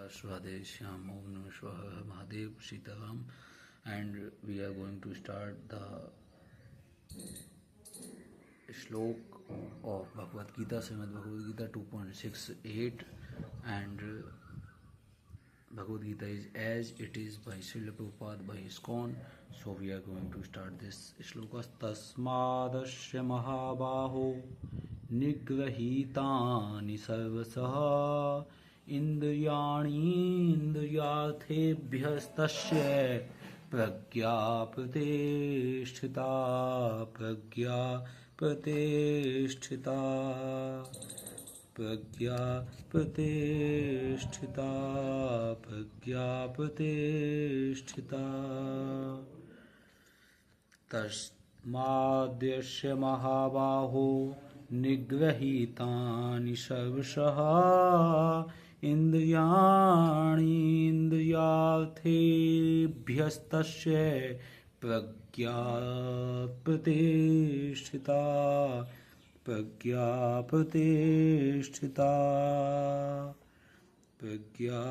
Swadeshyam Om Namah Shivaya Mahadev Sitaram, and we are going to start the shlok of Bhagavad Gita, Srimad Bhagavad Gita 2.68, and Bhagavad Gita is as it is by Srila Prabhupada by ISKCON. So we are going to start this shloka. Tasmadasya Mahabaho Nigrahitani Sarvasaha Indriyani Indriyarthebhyastasya Pragya Pratisthita Pragya Pratisthita Pragya Pratisthita Pragya Pratisthita Tasmadyasya Mahabaho Nigrahitani Sarvashaha Indriyani Indriyarthebhyastasya Pragya Pratisthita Pragya Pratisthita Pragya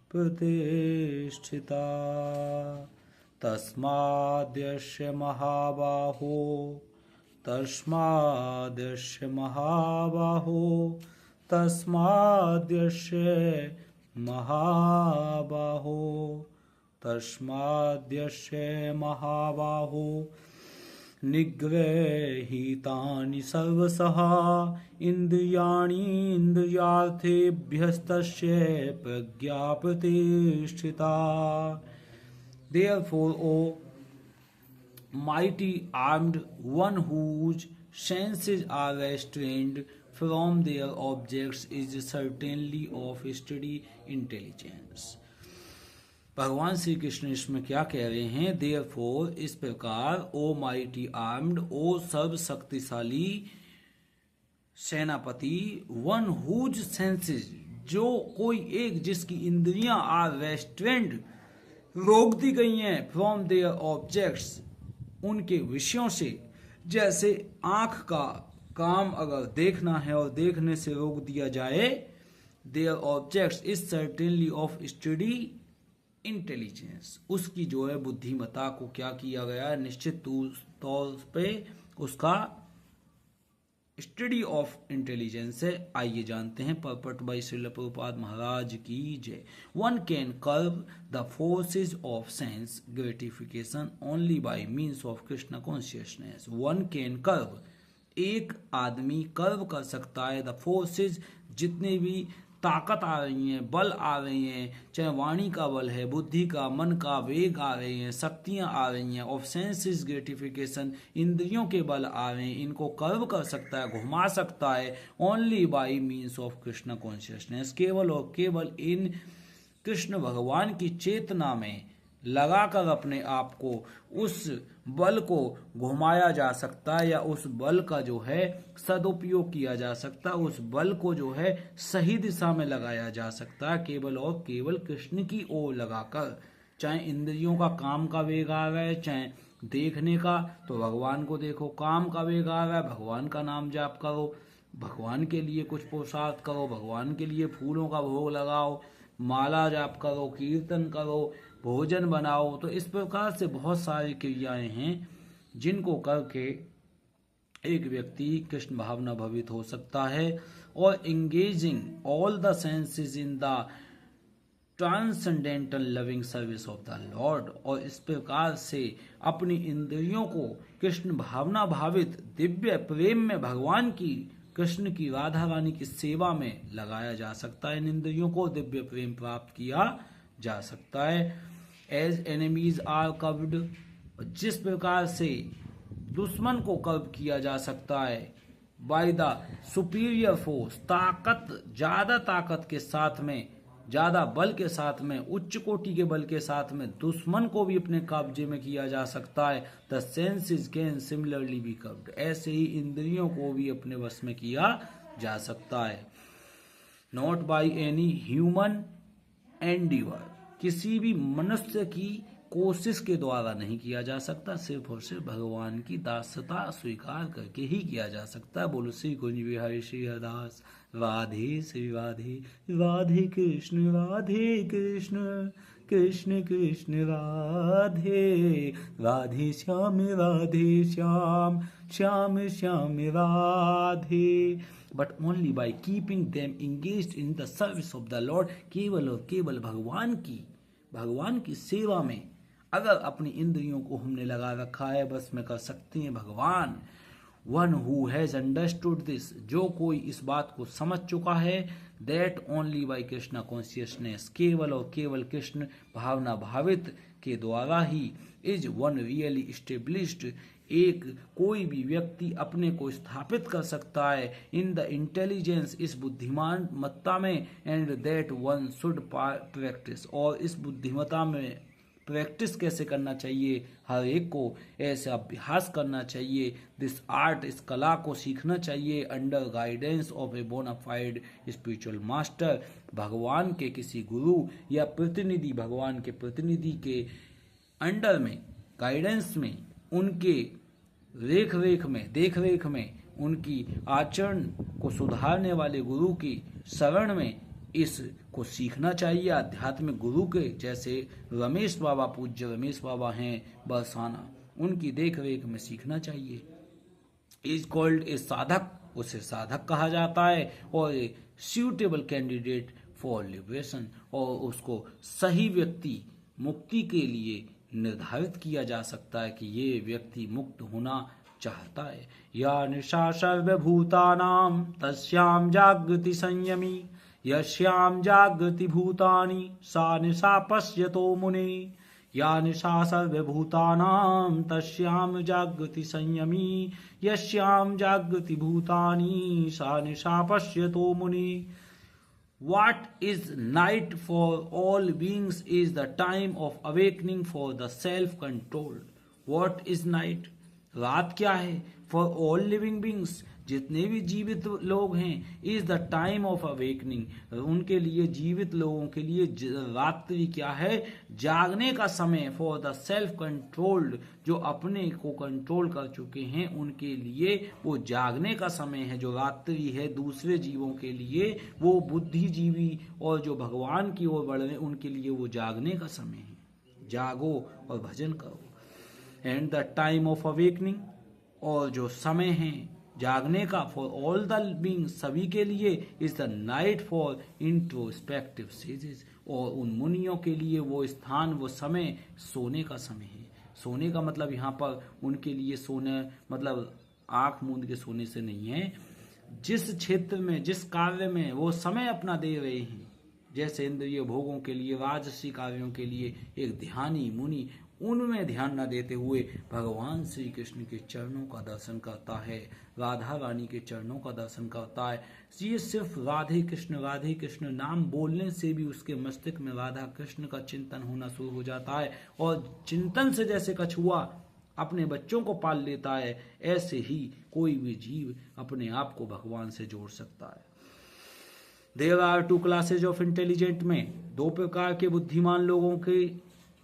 Pratisthita Tasmadyasya Mahabaho Tasmadyasya Mahabaho Tasmadyasya Mahabaho Tasmadyasya Mahabaho Nigrahitani Sarvasaha Indriyani Indriyarthebhyastasya Pragya Pratisthita. Therefore, O mighty armed one whose senses are restrained from their objects is certainly of steady intelligence. भगवान श्री कृष्ण इसमें क्या कह रहे हैं? Therefore इस प्रकार, ओ mighty armed, ओ सर्व शक्तिशाली सेनापति, वन हुज सेंसेस, जो कोई एक जिसकी इंद्रियां आर रेस्ट्रेंड, रोक दी गई हैं, फ्रॉम देयर ऑब्जेक्ट्स, उनके विषयों से। जैसे आंख का काम अगर देखना है और देखने से रोक दिया जाए, there objects is certainly of study intelligence, उसकी जो है बुद्धिमत्ता को क्या किया गया, निश्चित तौर पे उसका स्टडी ऑफ इंटेलिजेंस है। आइए जानते हैं। परपट बाई श्रील प्रभुपाद महाराज की जय। One can curve the forces of sense gratification only by means of Krishna consciousness. One can curve, एक आदमी कर्व कर सकता है, द फोर्सेज, जितने भी ताकत आ रही हैं, बल आ रही हैं, चाहे वाणी का बल है, बुद्धि का, मन का वेग आ रहे हैं, शक्तियां आ रही हैं, ऑफ सेंसेस ग्रेटिफिकेशन, इंद्रियों के बल आ रहे हैं, इनको कर्व कर सकता है, घुमा सकता है, only by means of Krishna consciousness, केवल और केवल इन कृष्ण भगवान की चेतना में लगाकर अपने आप को उस बल को घुमाया जा सकता है, या उस बल का जो है सदुपयोग किया जा सकता है, उस बल को जो है सही दिशा में लगाया जा सकता है, केवल और केवल कृष्ण की ओर लगाकर। चाहे इंद्रियों का काम का वेग आ रहा है, चाहे देखने का, तो भगवान को देखो, काम का वेग आ रहा है, भगवान का नाम जाप करो, भगवान के लिए कुछ पोशाक करो, भगवान के लिए फूलों का भोग लगाओ, माला जाप करो, कीर्तन करो, भोजन बनाओ। तो इस प्रकार से बहुत सारी क्रियाएं हैं जिनको करके एक व्यक्ति कृष्ण भावना भवित हो सकता है। और engaging all the senses in the transcendental loving service of the Lord, और इस प्रकार से अपनी इंद्रियों को कृष्ण भावना भावित दिव्य प्रेम में भगवान की, कृष्ण की, राधा रानी की सेवा में लगाया जा सकता है। इन इंद्रियों को दिव्य प्रेम प्राप्त किया जा सकता है। एज एनिमीज आर कर्व्ड, जिस प्रकार से दुश्मन को कर्व किया जा सकता है बाय द सुपीरियर फोर्स, ताकत, ज्यादा ताकत के साथ में, ज्यादा बल के साथ में, उच्च कोटि के बल के साथ में दुश्मन को भी अपने कब्जे में किया जा सकता है। The senses can similarly be curved, ऐसे ही इंद्रियों को भी अपने वश में किया जा सकता है। Not by any human endeavour, किसी भी मनुष्य की कोशिश के द्वारा नहीं किया जा सकता, सिर्फ और सिर्फ भगवान की दासता स्वीकार करके ही किया जा सकता है। बोलो Shri Kunj Bihari Shri Hardas, Radhe Shri Radhe, Radhe Krishna Krishna Krishna Radhe, Radhe Shyam Shyam Shyam Radhe. But only by keeping them engaged in the service of the lord, केवल और केवल भगवान की सेवा में अगर अपनी इंद्रियों को हमने लगा रखा है, बस में कर सकते हैं भगवान। One who has understood this, जो कोई इस बात को समझ चुका है, that only by Krishna consciousness, केवल और केवल कृष्ण भावना भावित के द्वारा ही, इज वन रियली एस्टेब्लिश्ड, एक कोई भी व्यक्ति अपने को स्थापित कर सकता है इन द इंटेलिजेंस, इस बुद्धिमान मत्ता में, and that one should practice, और इस बुद्धिमता में प्रैक्टिस कैसे करना चाहिए, हर एक को ऐसे अभ्यास करना चाहिए, दिस आर्ट, इस कला को सीखना चाहिए, under guidance of a bona fide spiritual master, भगवान के किसी गुरु या प्रतिनिधि, भगवान के प्रतिनिधि के अंडर में, गाइडेंस में, उनके देख रेख में, उनकी आचरण को सुधारने वाले गुरु की शरण में इसको सीखना चाहिए। आध्यात्मिक गुरु के जैसे रमेश बाबा, पूज्य रमेश बाबा हैं बरसाना, उनकी देख रेख में सीखना चाहिए। इज कॉल्ड ए साधक, उसे साधक कहा जाता है, और a suitable candidate for liberation, और उसको सही व्यक्ति मुक्ति के लिए निर्धारित किया जा सकता है कि ये व्यक्ति मुक्त होना चाहता है। या निशा सर्वभूतानां तस्यां जागृति संयमी, यस्यां जागृति भूतानि सा निशा पश्यतो मुने, या निशा सर्वभूतानां तस्यां जागृति संयमी, यस्यां जागृति भूतानि सा निशा पश्यतो मुने। What is night for all beings is the time of awakening for the self-controlled. What is night? रात क्या है? For all living beings, जितने भी जीवित लोग हैं, is the time of awakening. उनके लिए, जीवित लोगों के लिए रात्रि क्या है? जागने का समय। For the self-controlled, जो अपने को कंट्रोल कर चुके हैं, उनके लिए वो जागने का समय है जो रात्रि है। दूसरे जीवों के लिए वो बुद्धिजीवी और जो भगवान की ओर बढ़ रहे, उनके लिए वो जागने का समय है। जागो और भजन करो। And the time of awakening, और जो समय है जागने का, फॉर ऑल द बीइंग, सभी के लिए, is the night for introspective sages, और उन मुनियों के लिए वो स्थान, वो समय सोने का समय है। सोने का मतलब यहाँ पर उनके लिए सोने मतलब आंख मूंद के सोने से नहीं है। जिस क्षेत्र में, जिस कार्य में वो समय अपना दे रहे हैं, जैसे इंद्रिय भोगों के लिए, राजसी कार्यों के लिए एक ध्यानी मुनि उनमें ध्यान न देते हुए भगवान श्री कृष्ण के चरणों का दर्शन करता है, राधा रानी के चरणों का दर्शन करता है। ये सिर्फ राधे कृष्ण नाम बोलने से भी उसके मस्तिष्क में राधा कृष्ण का चिंतन होना शुरू हो जाता है, और चिंतन से जैसे कछुआ अपने बच्चों को पाल लेता है, ऐसे ही कोई भी जीव अपने आप को भगवान से जोड़ सकता है। There are two classes of intelligent में, दो प्रकार के बुद्धिमान लोगों के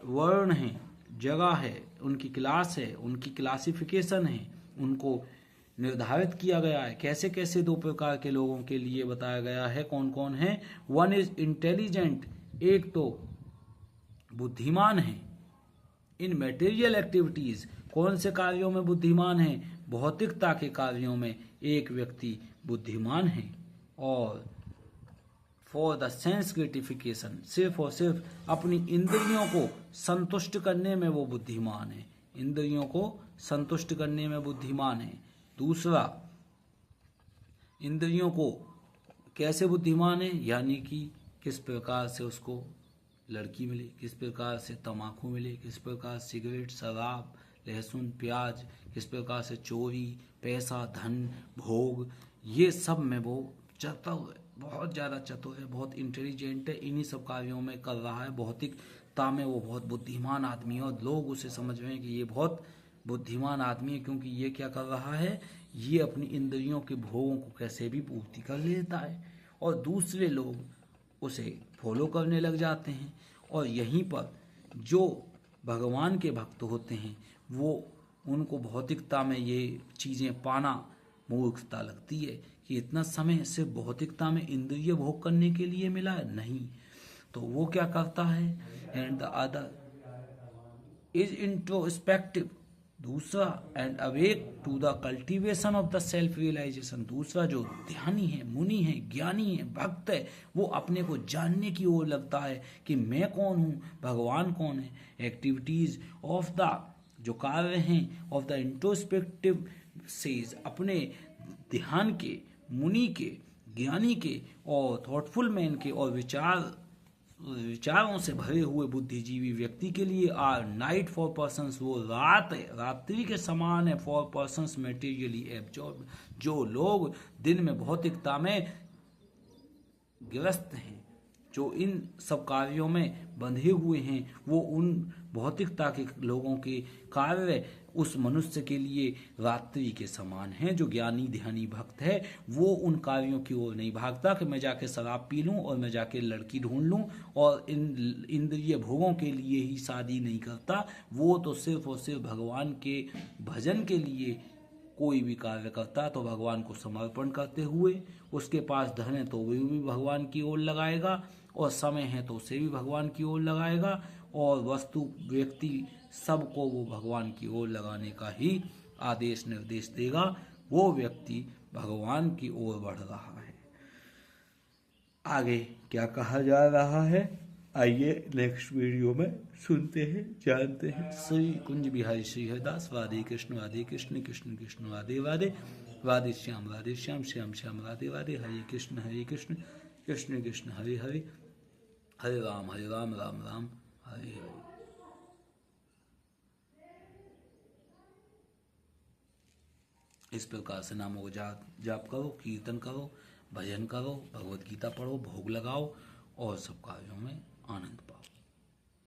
वर्ण हैं, जगह है, उनकी क्लास है, उनकी क्लासिफिकेशन है, उनको निर्धारित किया गया है। कैसे कैसे दो प्रकार के लोगों के लिए बताया गया है, कौन कौन है। वन इज इंटेलिजेंट, एक तो बुद्धिमान है इन मटेरियल एक्टिविटीज, कौन से कार्यों में बुद्धिमान है, भौतिकता के कार्यों में एक व्यक्ति बुद्धिमान है। और फॉर द सेंस ग्रेटिफिकेशन, सिर्फ और सिर्फ अपनी इंद्रियों को संतुष्ट करने में वो बुद्धिमान है, इंद्रियों को संतुष्ट करने में बुद्धिमान है। दूसरा, इंद्रियों को कैसे बुद्धिमान है, यानी कि किस प्रकार से उसको लड़की मिले, किस प्रकार से तम्बाकू मिले, किस प्रकार सिगरेट, शराब, लहसुन, प्याज, किस प्रकार से चोरी, पैसा, धन, भोग, ये सब में वो चतुर है, बहुत ज़्यादा चतुर है, बहुत इंटेलिजेंट है, इन्हीं सब कार्यों में कर रहा है। भौतिकता में वो बहुत बुद्धिमान आदमी है, और लोग उसे समझ रहे हैं कि ये बहुत बुद्धिमान आदमी है, क्योंकि ये क्या कर रहा है, ये अपनी इंद्रियों के भोगों को कैसे भी पूर्ति कर लेता है, और दूसरे लोग उसे फॉलो करने लग जाते हैं। और यहीं पर जो भगवान के भक्त होते हैं वो उनको भौतिकता में ये चीज़ें पाना मूर्खता लगती है कि इतना समय सिर्फ भौतिकता में इंद्रिय भोग करने के लिए मिला है, नहीं। तो वो क्या करता है, and the other is introspective, दूसरा and awake to the cultivation of the self realisation, दूसरा जो ध्यानी है, मुनि है, ज्ञानी है, भक्त है, वो अपने को जानने की ओर लगता है कि मैं कौन हूँ, भगवान कौन है। एक्टिविटीज ऑफ द जो कार्य हैं ऑफ द इंट्रोस्पेक्टिव सेज, अपने ध्यान के, मुनि के, ज्ञानी के और थॉटफुल मैन के और विचारों से भरे हुए बुद्धिजीवी व्यक्ति के लिए आर नाइट फॉर पर्सन्स, वो रात है, रात्रि के समान है फॉर पर्सन्स मेटीरियली एब्जॉर्ब, जो लोग दिन में भौतिकता में ग्रस्त हैं, जो इन सब कार्यों में बंधे हुए हैं, वो उन भौतिकता के लोगों के कार्य उस मनुष्य के लिए रात्रि के समान हैं। जो ज्ञानी ध्यानी भक्त है वो उन कार्यों की ओर नहीं भागता कि मैं जाके शराब पी लूं और मैं जाके लड़की ढूंढ लूं, और इन इंद्रिय भोगों के लिए ही शादी नहीं करता। वो तो सिर्फ और सिर्फ भगवान के भजन के लिए कोई भी कार्य करता तो भगवान को समर्पण करते हुए, उसके पास धन है तो वो भी भगवान की ओर लगाएगा, और समय है तो उसे भी भगवान की ओर लगाएगा, और वस्तु व्यक्ति सबको वो भगवान की ओर लगाने का ही आदेश निर्देश देगा। वो व्यक्ति भगवान की ओर बढ़ रहा है। आगे क्या कहा जा रहा है, आइए नेक्स्ट वीडियो में सुनते हैं, जानते हैं। श्री कुंज बिहारी श्री हरिदास, राधे कृष्ण कृष्ण कृष्ण राधे राधे, राधे श्याम श्याम श्याम राधे राधे, हरे कृष्ण कृष्ण कृष्ण हरे हरे, हरे राम राम राम हरे हरे। इस प्रकार से नामों को जाप करो, कीर्तन करो, भजन करो, भगवत गीता पढ़ो, भोग लगाओ और सब कार्यों में